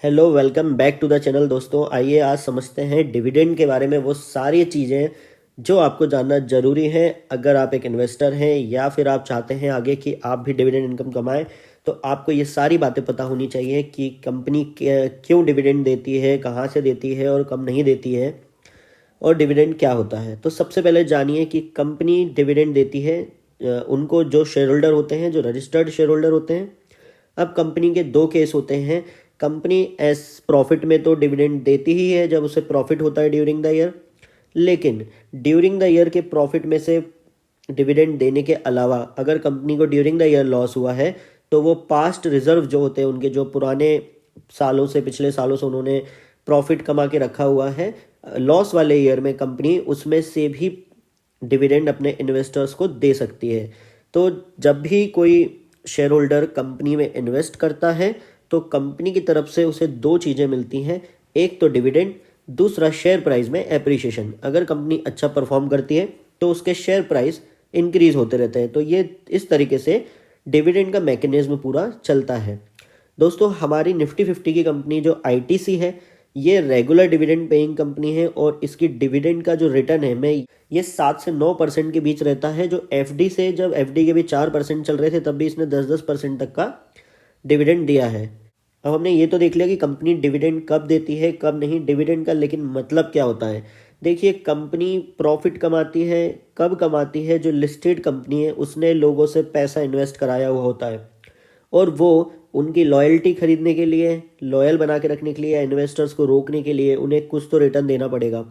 Hello, welcome back to the channel. दोस्तों आइए आज समझते हैं डिविडेंड के बारे में वो सारी चीज़ें जो आपको जानना ज़रूरी है। अगर आप एक इन्वेस्टर हैं या फिर आप चाहते हैं आगे कि आप भी डिविडेंड इनकम कमाएं, तो आपको ये सारी बातें पता होनी चाहिए कि कंपनी क्यों डिविडेंड देती है, कहाँ से देती है और कब नहीं देती है, और डिविडेंड क्या होता है। तो सबसे पहले जानिए कि कंपनी डिविडेंड देती है उनको जो शेयर होल्डर होते हैं, जो रजिस्टर्ड शेयर होल्डर होते हैं। अब कंपनी के दो केस होते हैं। कंपनी एस प्रॉफिट में तो डिविडेंड देती ही है जब उसे प्रॉफिट होता है ड्यूरिंग द ईयर, लेकिन ड्यूरिंग द ईयर के प्रॉफिट में से डिविडेंड देने के अलावा अगर कंपनी को ड्यूरिंग द ईयर लॉस हुआ है तो वो पास्ट रिजर्व जो होते हैं उनके, जो पुराने सालों से, पिछले सालों से उन्होंने प्रॉफिट कमा के रखा हुआ है लॉस वाले ईयर में, कंपनी उसमें से भी डिविडेंड अपने इन्वेस्टर्स को दे सकती है। तो जब भी कोई शेयर होल्डर कंपनी में इन्वेस्ट करता है तो कंपनी की तरफ से उसे दो चीज़ें मिलती हैं, एक तो डिविडेंड, दूसरा शेयर प्राइस में एप्रिसिएशन। अगर कंपनी अच्छा परफॉर्म करती है तो उसके शेयर प्राइस इंक्रीज होते रहते हैं। तो ये इस तरीके से डिविडेंड का मैकेनिज्म पूरा चलता है। दोस्तों हमारी निफ्टी 50 की कंपनी जो आईटीसी है, ये रेगुलर डिविडेंड पेइंग कंपनी है और इसकी डिविडेंड का जो रिटर्न है मैं ये 7 से 9% के बीच रहता है। जो एफडी से, जब एफडी के भी 4% चल रहे थे तब भी इसने 10% तक का डिविडेंड दिया है। अब हमने ये तो देख लिया कि कंपनी डिविडेंड कब देती है कब नहीं डिविडेंड का, लेकिन मतलब क्या होता है। देखिए, कंपनी प्रॉफिट कमाती है कब कमाती है, जो लिस्टेड कंपनी है उसने लोगों से पैसा इन्वेस्ट कराया हुआ होता है और वो उनकी लॉयल्टी खरीदने के लिए, लॉयल बना के रखने के लिए या इन्वेस्टर्स को रोकने के लिए उन्हें कुछ तो रिटर्न देना पड़ेगा।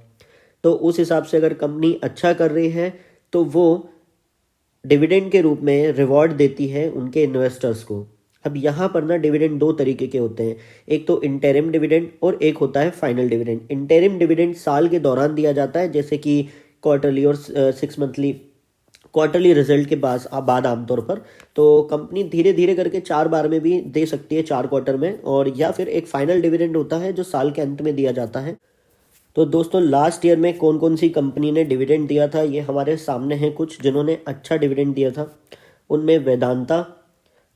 तो उस हिसाब से अगर कंपनी अच्छा कर रही है तो वो डिविडेंड के रूप में रिवॉर्ड देती है उनके इन्वेस्टर्स को। अब यहाँ पर ना डिविडेंड दो तरीके के होते हैं, एक तो इंटरिम डिविडेंड और एक होता है फाइनल डिविडेंड। इंटरिम डिविडेंड साल के दौरान दिया जाता है, जैसे कि क्वार्टरली और 6 मंथली, क्वार्टरली रिजल्ट के बाद आमतौर पर। तो कंपनी धीरे धीरे करके 4 बार में भी दे सकती है, 4 क्वार्टर में, और या फिर एक फाइनल डिविडेंड होता है जो साल के अंत में दिया जाता है। तो दोस्तों लास्ट ईयर में कौन कौन सी कंपनी ने डिविडेंड दिया था ये हमारे सामने है कुछ जिन्होंने अच्छा डिविडेंड दिया था। उनमें Vedanta,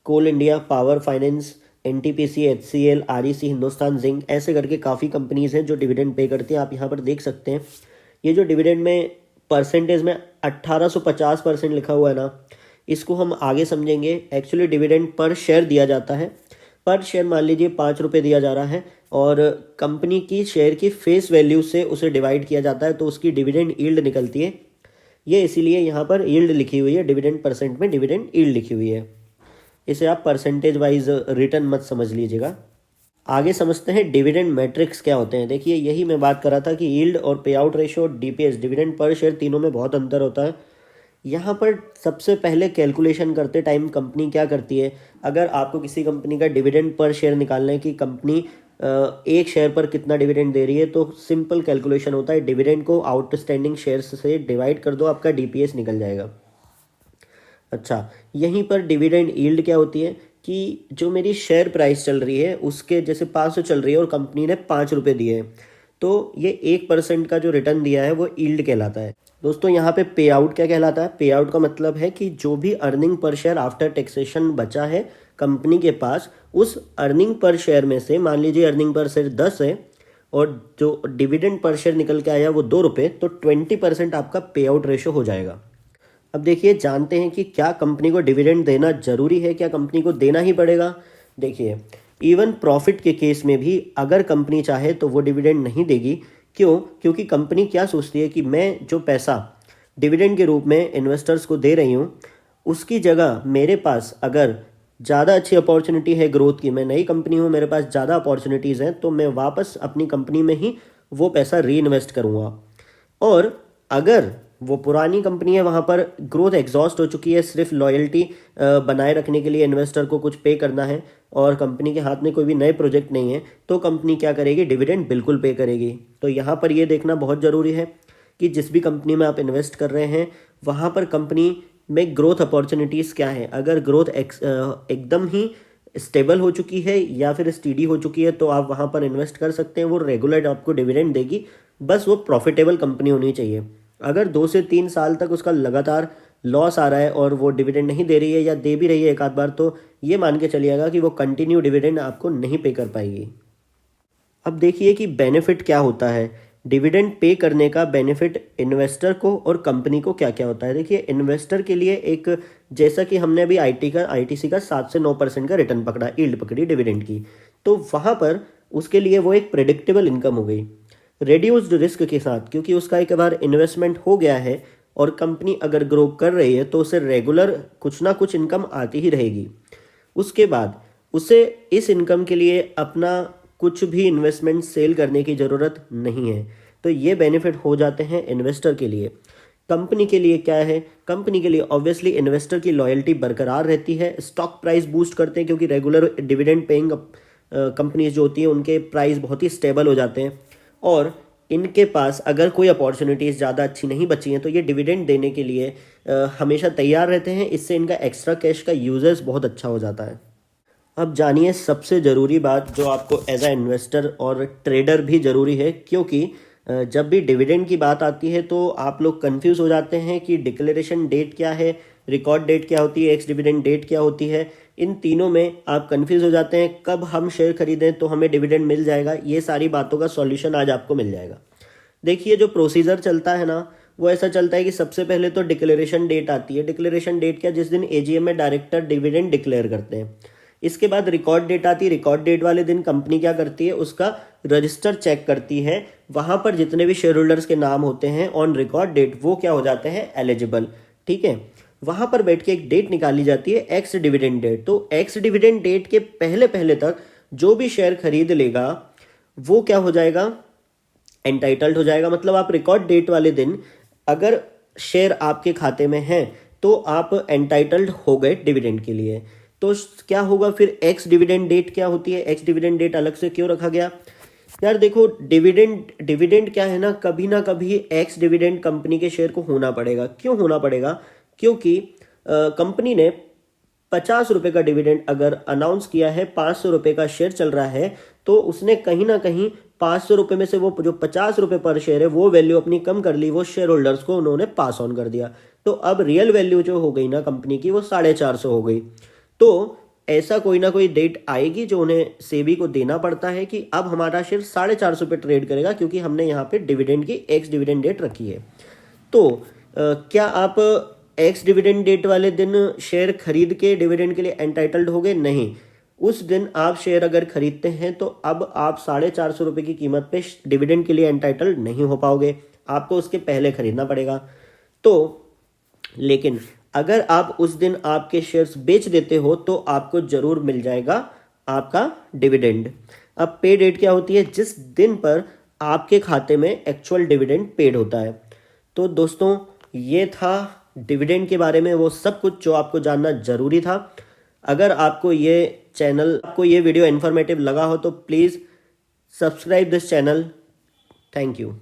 Coal India, power finance, NTPC, HCL, REC, Hindustan zinc, ऐसे करके काफ़ी कंपनीज हैं जो डिविडेंड पे करती हैं। आप यहाँ पर देख सकते हैं ये जो डिविडेंड में परसेंटेज में 1850% लिखा हुआ है ना, इसको हम आगे समझेंगे। एक्चुअली डिविडेंड पर शेयर दिया जाता है। पर शेयर मान लीजिए 5 रुपये दिया जा रहा है और कंपनी की शेयर की फेस वैल्यू से उसे डिवाइड किया जाता है तो उसकी डिविडेंड यील्ड निकलती है। ये इसीलिए यहाँ पर यील्ड लिखी हुई है, डिविडेंड परसेंट में डिविडेंड यील्ड लिखी हुई है। इसे आप परसेंटेज वाइज रिटर्न मत समझ लीजिएगा। आगे समझते हैं डिविडेंड मैट्रिक्स क्या होते हैं। देखिए, यही मैं बात कर रहा था कि यील्ड और पे out ratio, DPS, dividend per share, तीनों में बहुत अंतर होता है। यहाँ पर सबसे पहले कैलकुलेशन करते टाइम कंपनी क्या करती है, अगर आपको किसी कंपनी का डिविडेंड पर शेयर निकालना है कि कंपनी एक शेयर पर कितना डिविडेंड दे रही है, तो सिंपल कैलकुलेशन होता है, डिविडेंड को आउटस्टैंडिंग शेयर्स से डिवाइड कर दो, आपका डीपीएस निकल जाएगा। अच्छा, यहीं पर डिविडेंड यील्ड क्या होती है कि जो मेरी शेयर प्राइस चल रही है उसके, जैसे 500 चल रही है और कंपनी ने 5 रुपये दिए हैं, तो ये 1% का जो रिटर्न दिया है वो यील्ड कहलाता है। दोस्तों यहाँ पे पे आउट क्या कहलाता है। पे आउट का मतलब है कि जो भी earning per share after taxation बचा है कंपनी के पास, उस अर्निंग पर शेयर में से, मान लीजिए अर्निंग पर शेयर 10 है और जो डिविडेंड पर शेयर निकल के आया वो 2 रुपये, तो 20% आपका पे आउट रेशो हो जाएगा। अब देखिए, जानते हैं कि क्या कंपनी को डिविडेंड देना जरूरी है, क्या कंपनी को देना ही पड़ेगा। देखिए, इवन प्रॉफिट के केस में भी अगर कंपनी चाहे तो वो डिविडेंड नहीं देगी। क्यों? क्योंकि कंपनी क्या सोचती है कि मैं जो पैसा डिविडेंड के रूप में इन्वेस्टर्स को दे रही हूँ, उसकी जगह मेरे पास अगर ज़्यादा अच्छी अपॉर्चुनिटी है ग्रोथ की, मैं नई कंपनी हूँ, मेरे पास ज़्यादा अपॉर्चुनिटीज़ हैं, तो मैं वापस अपनी कंपनी में ही वो पैसा री इन्वेस्ट करूँगा। और अगर वो पुरानी कंपनी है, वहाँ पर ग्रोथ एग्जॉस्ट हो चुकी है, सिर्फ लॉयल्टी बनाए रखने के लिए इन्वेस्टर को कुछ पे करना है और कंपनी के हाथ में कोई भी नए प्रोजेक्ट नहीं है, तो कंपनी क्या करेगी, डिविडेंड बिल्कुल पे करेगी। तो यहाँ पर ये देखना बहुत ज़रूरी है कि जिस भी कंपनी में आप इन्वेस्ट कर रहे हैं वहाँ पर कंपनी में ग्रोथ अपॉर्चुनिटीज़ क्या है। अगर ग्रोथ एकदम ही स्टेबल हो चुकी है या फिर स्टीडी हो चुकी है तो आप वहाँ पर इन्वेस्ट कर सकते हैं, वो रेगुलर आपको डिविडेंड देगी, बस वो प्रॉफिटेबल कंपनी होनी चाहिए। अगर 2 से 3 साल तक उसका लगातार लॉस आ रहा है और वो डिविडेंड नहीं दे रही है या दे भी रही है एक आध बार, तो ये मान के चलिएगा कि वो कंटिन्यू डिविडेंड आपको नहीं पे कर पाएगी। अब देखिए कि बेनिफिट क्या होता है, डिविडेंड पे करने का बेनिफिट इन्वेस्टर को और कंपनी को क्या क्या होता है। देखिए इन्वेस्टर के लिए एक, जैसा कि हमने अभी आईटीसी का 7 से 9% का रिटर्न पकड़ा, यील्ड पकड़ी डिविडेंड की, तो वहाँ पर उसके लिए वो एक प्रेडिक्टेबल इनकम हो गई रिड्यूस्ड रिस्क के साथ, क्योंकि उसका एक बार इन्वेस्टमेंट हो गया है और कंपनी अगर ग्रो कर रही है तो उसे रेगुलर कुछ ना कुछ इनकम आती ही रहेगी। उसके बाद उसे इस इनकम के लिए अपना कुछ भी इन्वेस्टमेंट सेल करने की ज़रूरत नहीं है। तो ये बेनिफिट हो जाते हैं इन्वेस्टर के लिए। कंपनी के लिए क्या है, कंपनी के लिए ऑब्वियसली इन्वेस्टर की लॉयल्टी बरकरार रहती है, स्टॉक प्राइस बूस्ट करते हैं, क्योंकि रेगुलर डिविडेंड पेइंग कंपनीज जो होती हैं उनके प्राइस बहुत ही स्टेबल हो जाते हैं, और इनके पास अगर कोई अपॉर्चुनिटीज़ ज़्यादा अच्छी नहीं बची हैं तो ये डिविडेंड देने के लिए हमेशा तैयार रहते हैं। इससे इनका एक्स्ट्रा कैश का यूजेस बहुत अच्छा हो जाता है। अब जानिए सबसे ज़रूरी बात जो आपको एज अ इन्वेस्टर और ट्रेडर भी ज़रूरी है, क्योंकि जब भी डिविडेंड की बात आती है तो आप लोग कंफ्यूज हो जाते हैं कि डिक्लेरेशन डेट क्या है, रिकॉर्ड डेट क्या होती है, एक्स डिविडेंड डेट क्या होती है। इन तीनों में आप कंफ्यूज हो जाते हैं, कब हम शेयर खरीदें तो हमें डिविडेंड मिल जाएगा। ये सारी बातों का सॉल्यूशन आज आपको मिल जाएगा। देखिए जो प्रोसीजर चलता है ना, वो ऐसा चलता है कि सबसे पहले तो डिक्लेरेशन डेट आती है। डिक्लेरेशन डेट क्या, जिस दिन एजीएम में डायरेक्टर डिविडेंड डिक्लेयर करते हैं। इसके बाद रिकॉर्ड डेट आती है। रिकॉर्ड डेट वाले दिन कंपनी क्या करती है, उसका रजिस्टर चेक करती है, वहां पर जितने भी शेयर होल्डर्स के नाम होते हैं ऑन रिकॉर्ड डेट वो क्या हो जाते हैं, एलिजिबल। ठीक है, वहां पर बैठ के एक डेट निकाली जाती है, एक्स डिविडेंड डेट। तो एक्स डिविडेंड डेट के पहले पहले तक जो भी शेयर खरीद लेगा वो क्या हो जाएगा, एंटाइटल्ड हो जाएगा। मतलब आप रिकॉर्ड डेट वाले दिन अगर शेयर आपके खाते में है तो आप एंटाइटल्ड हो गए डिविडेंड के लिए। तो क्या होगा फिर, एक्स डिविडेंड डेट क्या होती है, एक्स डिविडेंड डेट अलग से क्यों रखा गया यार। देखो डिविडेंड क्या है ना कभी एक्स डिविडेंड कंपनी के शेयर को होना पड़ेगा। क्यों होना पड़ेगा, क्योंकि कंपनी ने 50 रुपए का डिविडेंड अगर अनाउंस किया है, 500 रुपए का शेयर चल रहा है, तो उसने कहीं ना कहीं 500 रुपए में से वो जो 50 रुपए पर शेयर है वो वैल्यू अपनी कम कर ली, वो शेयर होल्डर्स को उन्होंने पास ऑन कर दिया। तो अब रियल वैल्यू जो हो गई ना कंपनी की, वो 450 हो गई। तो ऐसा कोई ना कोई डेट आएगी जो उन्हें सेबी को देना पड़ता है कि अब हमारा शेयर 450 पे ट्रेड करेगा, क्योंकि हमने यहाँ पे डिविडेंड की एक्स डिविडेंड डेट रखी है। तो क्या आप एक्स डिविडेंड डेट वाले दिन शेयर खरीद के डिविडेंड के लिए एंटाइटल्ड हो गए? नहीं। उस दिन आप शेयर अगर खरीदते हैं तो अब आप 450 रुपए की कीमत पे डिविडेंड के लिए एंटाइटल्ड नहीं हो पाओगे, आपको उसके पहले खरीदना पड़ेगा। तो लेकिन अगर आप उस दिन आपके शेयर्स बेच देते हो तो आपको जरूर मिल जाएगा आपका डिविडेंड। अब पे डेट क्या होती है, जिस दिन पर आपके खाते में एक्चुअल डिविडेंड पेड होता है। तो दोस्तों ये था डिविडेंड के बारे में वो सब कुछ जो आपको जानना जरूरी था। अगर आपको ये वीडियो इन्फॉर्मेटिव लगा हो तो please subscribe this channel. Thank you.